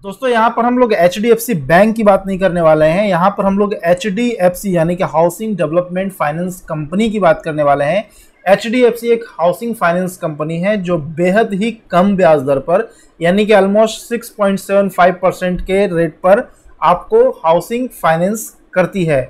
दोस्तों यहाँ पर हम लोग HDFC बैंक की बात नहीं करने वाले हैं। यहाँ पर हम लोग HDFC यानी कि हाउसिंग डेवलपमेंट फाइनेंस कंपनी की बात करने वाले हैं। HDFC एक हाउसिंग फाइनेंस कंपनी है जो बेहद ही कम ब्याज दर पर यानी कि ऑलमोस्ट 6.75% के रेट पर आपको हाउसिंग फाइनेंस करती है।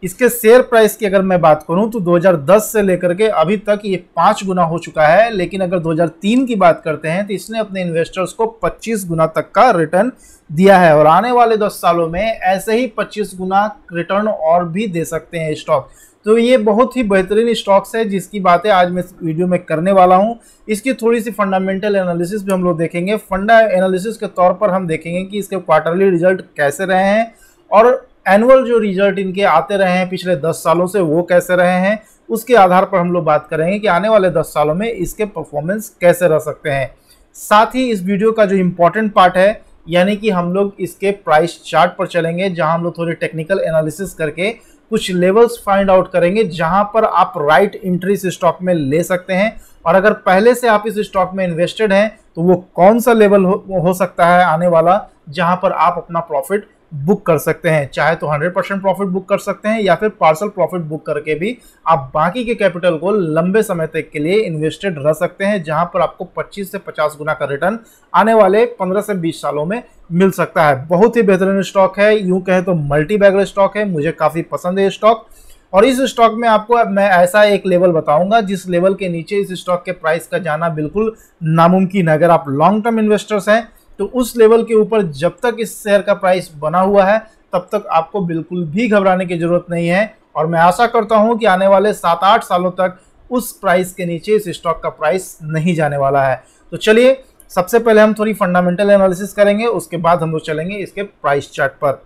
इसके शेयर प्राइस की अगर मैं बात करूं तो 2010 से लेकर के अभी तक ये 5 गुना हो चुका है। लेकिन अगर 2003 की बात करते हैं तो इसने अपने इन्वेस्टर्स को 25 गुना तक का रिटर्न दिया है और आने वाले 10 सालों में ऐसे ही 25 गुना रिटर्न और भी दे सकते हैं स्टॉक। तो ये बहुत ही बेहतरीन स्टॉक्स है जिसकी बातें आज मैं इस वीडियो में करने वाला हूं। इसकी थोड़ी सी फंडामेंटल एनालिसिस भी हम लोग देखेंगे। फंडा एनालिसिस के तौर पर हम देखेंगे कि इसके क्वार्टरली रिजल्ट कैसे रहे हैं और एनुअल जो रिजल्ट इनके आते रहे हैं पिछले 10 सालों से वो कैसे रहे हैं। उसके आधार पर हम लोग बात करेंगे कि आने वाले 10 सालों में इसके परफॉर्मेंस कैसे रह सकते हैं। साथ ही इस वीडियो का जो इम्पोर्टेंट पार्ट है यानी कि हम लोग इसके प्राइस चार्ट पर चलेंगे, जहां हम लोग थोड़ी टेक्निकल एनालिसिस करके कुछ लेवल्स फाइंड आउट करेंगे जहां पर आप राइट एंट्री इस स्टॉक में ले सकते हैं। और अगर पहले से आप इस स्टॉक में इन्वेस्टेड हैं तो वो कौन सा लेवल हो सकता है आने वाला जहां पर आप अपना प्रॉफिट बुक कर सकते हैं। चाहे तो 100% प्रॉफिट बुक कर सकते हैं या फिर पार्सल प्रॉफिट बुक करके भी आप बाकी के कैपिटल को लंबे समय तक के लिए इन्वेस्टेड रह सकते हैं, जहां पर आपको 25 से 50 गुना का रिटर्न आने वाले 15 से 20 सालों में मिल सकता है। बहुत ही बेहतरीन स्टॉक है, यूं कहें तो मल्टी बैगर स्टॉक है। मुझे काफी पसंद है स्टॉक और इस स्टॉक में आपको मैं ऐसा एक लेवल बताऊंगा जिस लेवल के नीचे इस स्टॉक के प्राइस का जाना बिल्कुल नामुमकिन है। अगर आप लॉन्ग टर्म इन्वेस्टर्स हैं तो उस लेवल के ऊपर जब तक इस शेयर का प्राइस बना हुआ है तब तक आपको बिल्कुल भी घबराने की जरूरत नहीं है। और मैं आशा करता हूं कि आने वाले 7-8 सालों तक उस प्राइस के नीचे इस स्टॉक का प्राइस नहीं जाने वाला है। तो चलिए सबसे पहले हम थोड़ी फंडामेंटल एनालिसिस करेंगे, उसके बाद हम लोग चलेंगे इसके प्राइस चार्ट पर।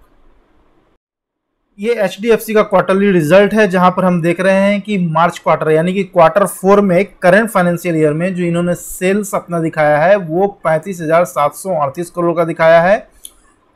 ये HDFC का क्वार्टरली रिजल्ट है जहां पर हम देख रहे हैं कि मार्च क्वार्टर यानी कि Q4 में करंट फाइनेंशियल ईयर में जो इन्होंने सेल्स अपना दिखाया है वो 35,738 करोड़ का दिखाया है।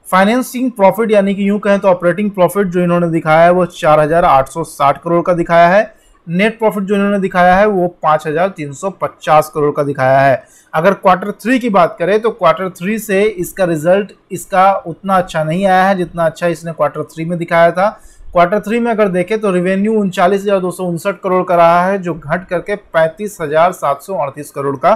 फाइनेंसिंग प्रॉफिट यानी कि यूं कहें तो ऑपरेटिंग प्रॉफिट जो इन्होंने दिखाया है वो 4,860 करोड़ का दिखाया है। नेट प्रॉफिट जो इन्होंने दिखाया है वो 5,350 करोड़ का दिखाया है। अगर Q3 की बात करें तो Q3 से इसका रिजल्ट इसका उतना अच्छा नहीं आया है जितना अच्छा इसने Q3 में दिखाया था। Q3 में अगर देखें तो रेवेन्यू 39,259 करोड़ का रहा है जो घट करके 35,738 करोड़ का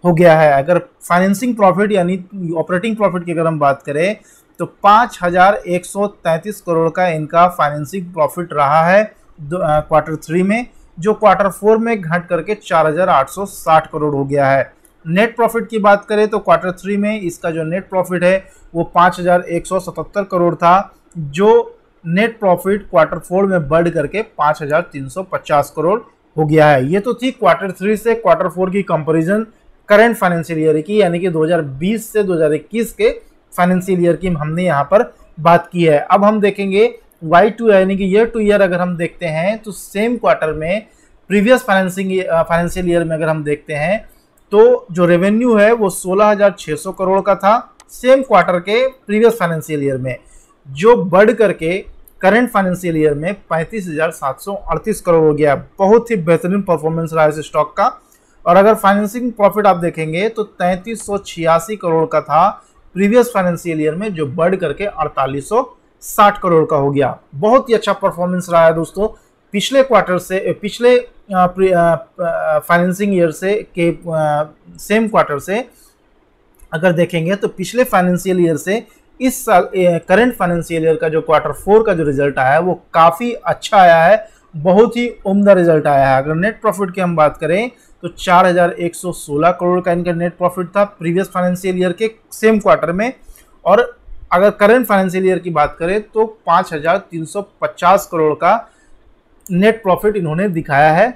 हो गया है। अगर फाइनेंसिंग प्रॉफिट यानी ऑपरेटिंग प्रॉफिट की अगर हम बात करें तो 5,133 करोड़ का इनका फाइनेंसिंग प्रॉफिट रहा है Q3 में, जो Q4 में घट करके 4,860 करोड़ हो गया है। नेट प्रॉफिट की बात करें तो Q3 में इसका जो नेट प्रॉफिट है वो 5,177 करोड़ था, जो नेट प्रॉफिट Q4 में बढ़ करके 5,350 करोड़ हो गया है। ये तो थी Q3 से Q4 की कंपैरिजन करंट फाइनेंशियल ईयर की यानी कि 2020 से 2021 के फाइनेंशियल ईयर की हमने यहाँ पर बात की है। अब हम देखेंगे Y2 यानी कि ईयर टू ईयर अगर हम देखते हैं तो सेम क्वार्टर में प्रीवियस फाइनेंशियल ईयर में अगर हम देखते हैं तो जो रेवेन्यू है वो 16,600 करोड़ का था सेम क्वार्टर के प्रीवियस फाइनेंशियल ईयर में, जो बढ़ करके करंट फाइनेंशियल ईयर में 35,738 करोड़ हो गया। बहुत ही बेहतरीन परफॉर्मेंस रहा इस स्टॉक का। और अगर फाइनेंसिंग प्रॉफिट आप देखेंगे तो 3386 करोड़ का था प्रीवियस फाइनेंशियल ईयर में, जो बढ़ करके 4860 करोड़ का हो गया। बहुत ही अच्छा परफॉर्मेंस रहा है दोस्तों पिछले क्वार्टर से, पिछले फाइनेंसिंग ईयर से के सेम क्वार्टर से अगर देखेंगे तो पिछले फाइनेंशियल ईयर से इस साल करंट फाइनेंशियल ईयर का जो Q4 का जो रिजल्ट आया है वो काफ़ी अच्छा आया है, बहुत ही उम्दा रिजल्ट आया है। अगर नेट प्रॉफिट की हम बात करें तो 4,116 करोड़ का इनका नेट प्रॉफिट था प्रीवियस फाइनेंशियल ईयर के सेम क्वार्टर में। और अगर करंट फाइनेंशियल ईयर की बात करें तो 5,350 करोड़ का नेट प्रॉफिट इन्होंने दिखाया है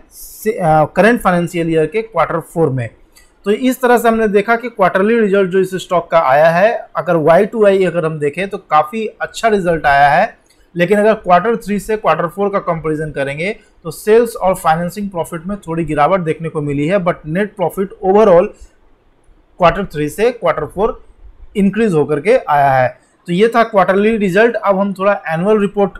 करंट फाइनेंशियल ईयर के Q4 में। तो इस तरह से हमने देखा कि क्वार्टरली रिजल्ट जो इस स्टॉक का आया है, अगर Y2Y अगर हम देखें तो काफ़ी अच्छा रिजल्ट आया है। लेकिन अगर Q3 से Q4 का कंपैरिजन करेंगे तो सेल्स और फाइनेंसिंग प्रॉफिट में थोड़ी गिरावट देखने को मिली है, but net profit overall Q3 से Q4 इंक्रीज होकर के आया है। तो ये था क्वार्टरली रिजल्ट। अब हम थोड़ा एनुअल रिपोर्ट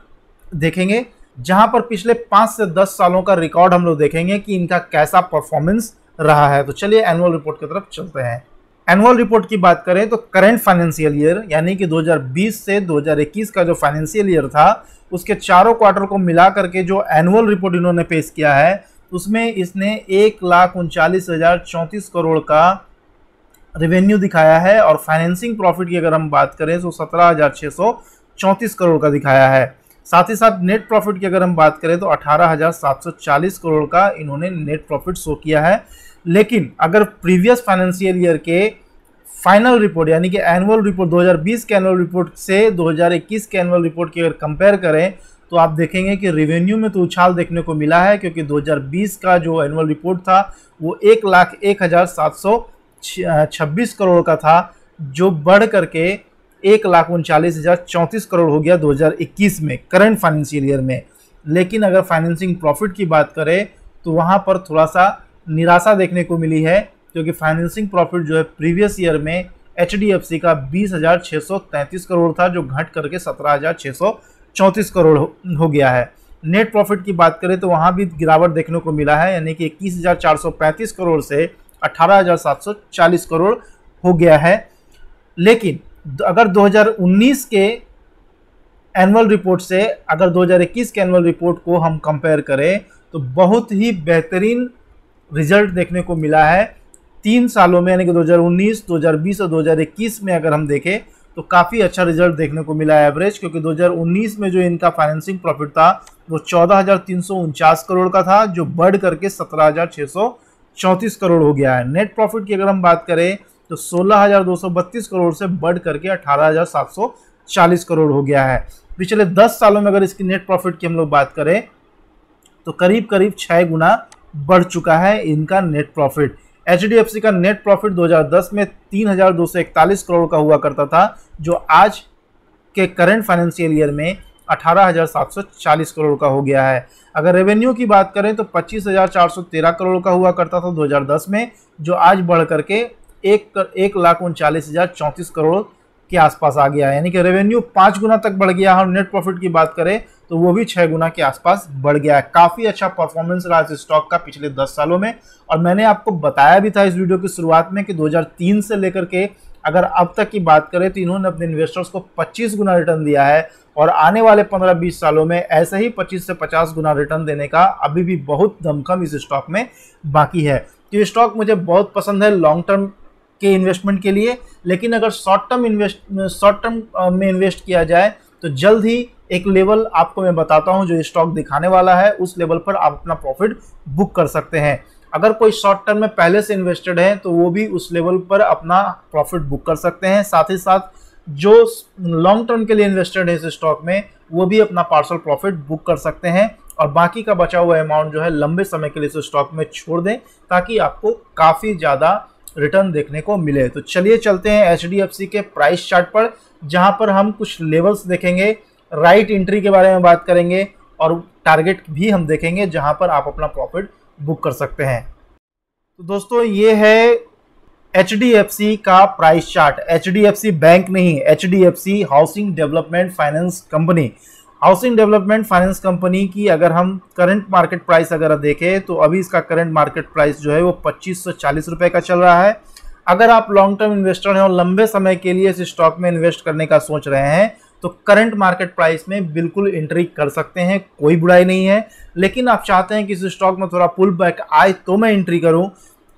देखेंगे जहां पर पिछले 5 से 10 सालों का रिकॉर्ड हम लोग देखेंगे कि इनका कैसा परफॉर्मेंस रहा है। तो चलिए एनुअल रिपोर्ट की तरफ चलते हैं। एनुअल रिपोर्ट की बात करें तो करंट फाइनेंशियल ईयर यानी कि 2020 से 2021 का जो फाइनेंशियल ईयर था उसके चारों क्वार्टर को मिला करके जो एनुअल रिपोर्ट इन्होंने पेश किया है उसमें इसने 1,39,034 करोड़ का रेवेन्यू दिखाया है और फाइनेंसिंग प्रॉफिट की अगर हम बात करें तो 17,634 करोड़ का दिखाया है। साथ ही साथ नेट प्रॉफिट की अगर हम बात करें तो 18,740 करोड़ का इन्होंने नेट प्रॉफिट शो किया है। लेकिन अगर प्रीवियस फाइनेंशियल ईयर के फाइनल रिपोर्ट यानी कि एनुअल रिपोर्ट 2020 के एनुअल रिपोर्ट से 2021 के एनुअल रिपोर्ट की अगर कंपेयर करें तो आप देखेंगे कि रेवेन्यू में तो उछाल देखने को मिला है, क्योंकि 2020 का जो एनुअल रिपोर्ट था वो 1,01,726 करोड़ का था, जो बढ़ करके 1,39,034 करोड़ हो गया 2021 में करंट फाइनेंशियल ईयर में। लेकिन अगर फाइनेंसिंग प्रॉफिट की बात करें तो वहाँ पर थोड़ा सा निराशा देखने को मिली है, क्योंकि फाइनेंसिंग प्रॉफिट जो है प्रीवियस ईयर में HDFC का 20,633 करोड़ था, जो घट करके 17,634 करोड़ हो गया है। नेट प्रॉफिट की बात करें तो वहाँ भी गिरावट देखने को मिला है, यानी कि 21,435 करोड़ से 18,740 करोड़ हो गया है। लेकिन अगर 2019 के एनुअल रिपोर्ट से अगर 2021 के एनुअल रिपोर्ट को हम कंपेयर करें तो बहुत ही बेहतरीन रिजल्ट देखने को मिला है 3 सालों में, यानी कि 2019, 2020 और 2021 में अगर हम देखें तो काफ़ी अच्छा रिजल्ट देखने को मिला है एवरेज। क्योंकि 2019 में जो इनका फाइनेंसिंग प्रॉफिट था वो 14,349 करोड़ का था, जो बढ़ करके 17,634 करोड़ हो गया है। नेट प्रॉफिट की अगर हम बात करें तो 16,232 करोड़ से बढ़ करके 18,740 करोड़ हो गया है। पिछले 10 सालों में अगर इसकी नेट प्रॉफिट की हम लोग बात करें तो करीब करीब 6 गुना बढ़ चुका है इनका नेट प्रॉफिट। HDFC का नेट प्रॉफिट 2010 में 3,241 करोड़ का हुआ करता था, जो आज के करंट फाइनेंशियल ईयर में 18,740 करोड़ का हो गया है। अगर रेवेन्यू की बात करें तो 25,413 करोड़ का हुआ करता था 2010 में, जो आज बढ़ करके 1,39,034 करोड़ के आसपास आ गया है। यानी कि रेवेन्यू 5 गुना तक बढ़ गया है। और नेट प्रॉफिट की बात करें तो वो भी 6 गुना के आसपास बढ़ गया है। काफ़ी अच्छा परफॉर्मेंस रहा इस स्टॉक का पिछले 10 सालों में। और मैंने आपको बताया भी था इस वीडियो की शुरुआत में कि 2003 से लेकर के अगर अब तक की बात करें तो इन्होंने अपने इन्वेस्टर्स को 25 गुना रिटर्न दिया है, और आने वाले 15-20 सालों में ऐसे ही 25 से 50 गुना रिटर्न देने का अभी भी बहुत दमखम इस स्टॉक में बाकी है। तो ये स्टॉक मुझे बहुत पसंद है लॉन्ग टर्म के इन्वेस्टमेंट के लिए। लेकिन अगर शॉर्ट टर्म में इन्वेस्ट किया जाए तो जल्द ही एक लेवल आपको मैं बताता हूं जो स्टॉक दिखाने वाला है, उस लेवल पर आप अपना प्रॉफिट बुक कर सकते हैं। अगर कोई शॉर्ट टर्म में पहले से इन्वेस्टेड है तो वो भी उस लेवल पर अपना प्रॉफिट बुक कर सकते हैं। साथ ही साथ जो लॉन्ग टर्म के लिए इन्वेस्टेड है इस स्टॉक में वो भी अपना पार्शल प्रॉफिट बुक कर सकते हैं, और बाकी का बचा हुआ अमाउंट जो है लंबे समय के लिए इस स्टॉक में छोड़ दें, ताकि आपको काफ़ी ज़्यादा रिटर्न देखने को मिले। तो चलिए चलते हैं HDFC के प्राइस चार्ट पर, जहां पर हम कुछ लेवल्स देखेंगे, राइट एंट्री के बारे में बात करेंगे और टारगेट भी हम देखेंगे जहां पर आप अपना प्रॉफिट बुक कर सकते हैं। तो दोस्तों ये है HDFC का प्राइस चार्ट। HDFC बैंक नहीं, HDFC housing development finance company. Housing development finance company की अगर हम करंट मार्केट प्राइस अगर देखें तो अभी इसका करंट मार्केट प्राइस जो है वो 2540 रुपये का चल रहा है। अगर आप लॉन्ग टर्म इन्वेस्टर हैं और लंबे समय के लिए इस स्टॉक में इन्वेस्ट करने का सोच रहे हैं तो करंट मार्केट प्राइस में बिल्कुल एंट्री कर सकते हैं, कोई बुराई नहीं है। लेकिन आप चाहते हैं कि इस स्टॉक में थोड़ा पुल बैक आए तो मैं एंट्री करूं,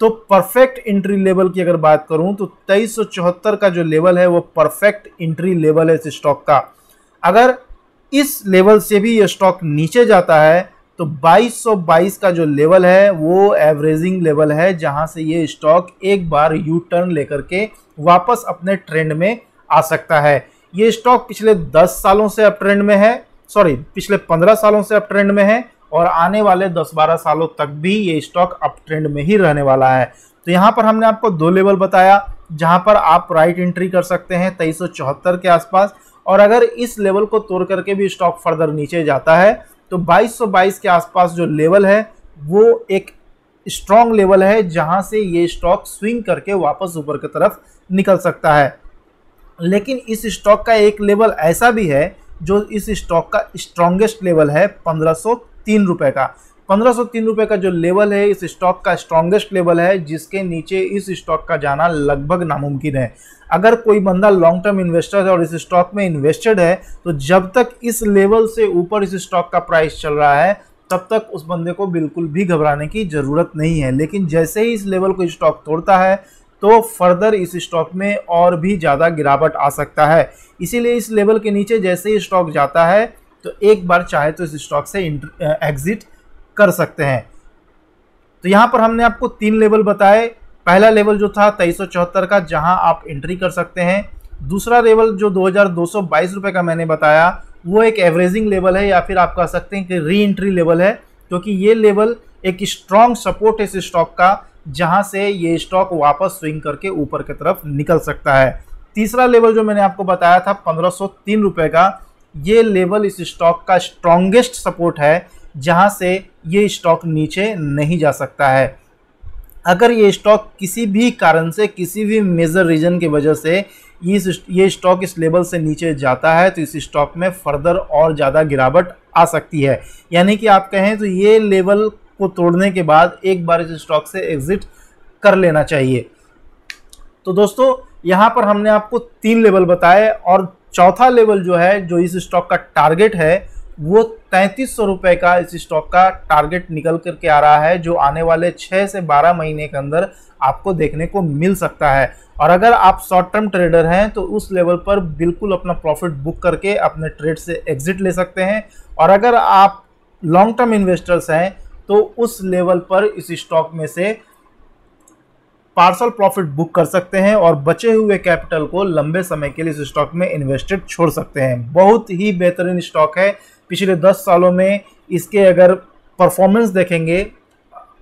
तो परफेक्ट एंट्री लेवल की अगर बात करूं तो 2374 का जो लेवल है वो परफेक्ट एंट्री लेवल है इस स्टॉक का। अगर इस लेवल से भी ये स्टॉक नीचे जाता है तो 2222 का जो लेवल है वो एवरेजिंग लेवल है, जहां से ये स्टॉक एक बार यू टर्न लेकर के वापस अपने ट्रेंड में आ सकता है। ये स्टॉक पिछले 10 सालों से अप ट्रेंड में है, पिछले 15 सालों से अप ट्रेंड में है, और आने वाले 10-12 सालों तक भी ये स्टॉक अप ट्रेंड में ही रहने वाला है। तो यहाँ पर हमने आपको 2 लेवल बताया जहां पर आप राइट एंट्री कर सकते हैं 2374 के आसपास, और अगर इस लेवल को तोड़ करके भी स्टॉक फर्दर नीचे जाता है तो 2222 के आसपास जो लेवल है वो एक स्ट्रॉन्ग लेवल है, जहां से ये स्टॉक स्विंग करके वापस ऊपर की तरफ निकल सकता है। लेकिन इस स्टॉक का एक लेवल ऐसा भी है जो इस स्टॉक का स्ट्रॉन्गेस्ट लेवल है 1503 रुपए का। ₹1503 का जो लेवल है इस स्टॉक का स्ट्रॉन्गेस्ट लेवल है, जिसके नीचे इस स्टॉक का जाना लगभग नामुमकिन है। अगर कोई बंदा लॉन्ग टर्म इन्वेस्टर है और इस स्टॉक में इन्वेस्टेड है, तो जब तक इस लेवल से ऊपर इस स्टॉक का प्राइस चल रहा है तब तक उस बंदे को बिल्कुल भी घबराने की ज़रूरत नहीं है। लेकिन जैसे ही इस लेवल को स्टॉक तोड़ता है तो फर्दर इस स्टॉक में और भी ज़्यादा गिरावट आ सकता है। इसीलिए इस लेवल के नीचे जैसे ही स्टॉक जाता है तो एक बार चाहे तो इस स्टॉक से एग्जिट कर सकते हैं। तो यहाँ पर हमने आपको 3 लेवल बताए। पहला लेवल जो था 2374 का, जहां आप एंट्री कर सकते हैं। दूसरा लेवल जो 2222 रुपये का मैंने बताया, वो एक एवरेजिंग लेवल है या फिर आप कह सकते हैं कि री एंट्री लेवल है, क्योंकि ये लेवल एक स्ट्रॉन्ग सपोर्ट है इस स्टॉक का, जहां से ये स्टॉक वापस स्विंग करके ऊपर की तरफ निकल सकता है। तीसरा लेवल जो मैंने आपको बताया था 1503 रुपये का, ये लेवल इस स्टॉक का स्ट्रॉन्गेस्ट सपोर्ट है, जहां से ये स्टॉक नीचे नहीं जा सकता है। अगर ये स्टॉक किसी भी कारण से, किसी भी मेजर रीजन की वजह से ये स्टॉक इस लेवल से नीचे जाता है तो इस स्टॉक में फर्दर और ज़्यादा गिरावट आ सकती है। यानी कि आप कहें तो ये लेवल को तोड़ने के बाद एक बार इस स्टॉक से एग्जिट कर लेना चाहिए। तो दोस्तों यहाँ पर हमने आपको 3 लेवल बताए और चौथा लेवल जो है, जो इस स्टॉक का टारगेट है, वो 3300 रुपये का इस स्टॉक का टारगेट निकल करके आ रहा है, जो आने वाले 6 से 12 महीने के अंदर आपको देखने को मिल सकता है। और अगर आप शॉर्ट टर्म ट्रेडर हैं तो उस लेवल पर बिल्कुल अपना प्रॉफिट बुक करके अपने ट्रेड से एग्जिट ले सकते हैं। और अगर आप लॉन्ग टर्म इन्वेस्टर्स हैं तो उस लेवल पर इस स्टॉक में से पार्सल प्रॉफिट बुक कर सकते हैं और बचे हुए कैपिटल को लंबे समय के लिए इस स्टॉक में इन्वेस्टेड छोड़ सकते हैं। बहुत ही बेहतरीन स्टॉक है। पिछले 10 सालों में इसके अगर परफॉर्मेंस देखेंगे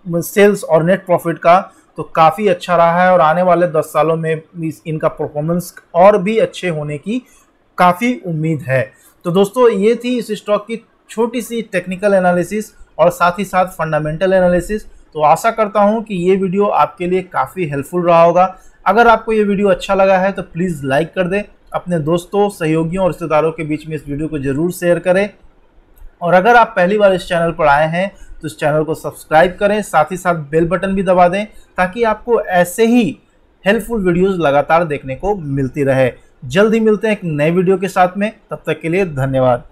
सेल्स और नेट प्रॉफिट का, तो काफ़ी अच्छा रहा है और आने वाले 10 सालों में इनका परफॉर्मेंस और भी अच्छे होने की काफ़ी उम्मीद है। तो दोस्तों ये थी इस स्टॉक की छोटी सी टेक्निकल एनालिसिस और साथ ही साथ फंडामेंटल एनालिसिस। तो आशा करता हूं कि ये वीडियो आपके लिए काफ़ी हेल्पफुल रहा होगा। अगर आपको ये वीडियो अच्छा लगा है तो प्लीज़ लाइक कर दें, अपने दोस्तों, सहयोगियों और रिश्तेदारों के बीच में इस वीडियो को ज़रूर शेयर करें। और अगर आप पहली बार इस चैनल पर आए हैं तो इस चैनल को सब्सक्राइब करें, साथ ही साथ बेल बटन भी दबा दें, ताकि आपको ऐसे ही हेल्पफुल वीडियोज़ लगातार देखने को मिलती रहे। जल्द ही मिलते हैं एक नए वीडियो के साथ में, तब तक के लिए धन्यवाद।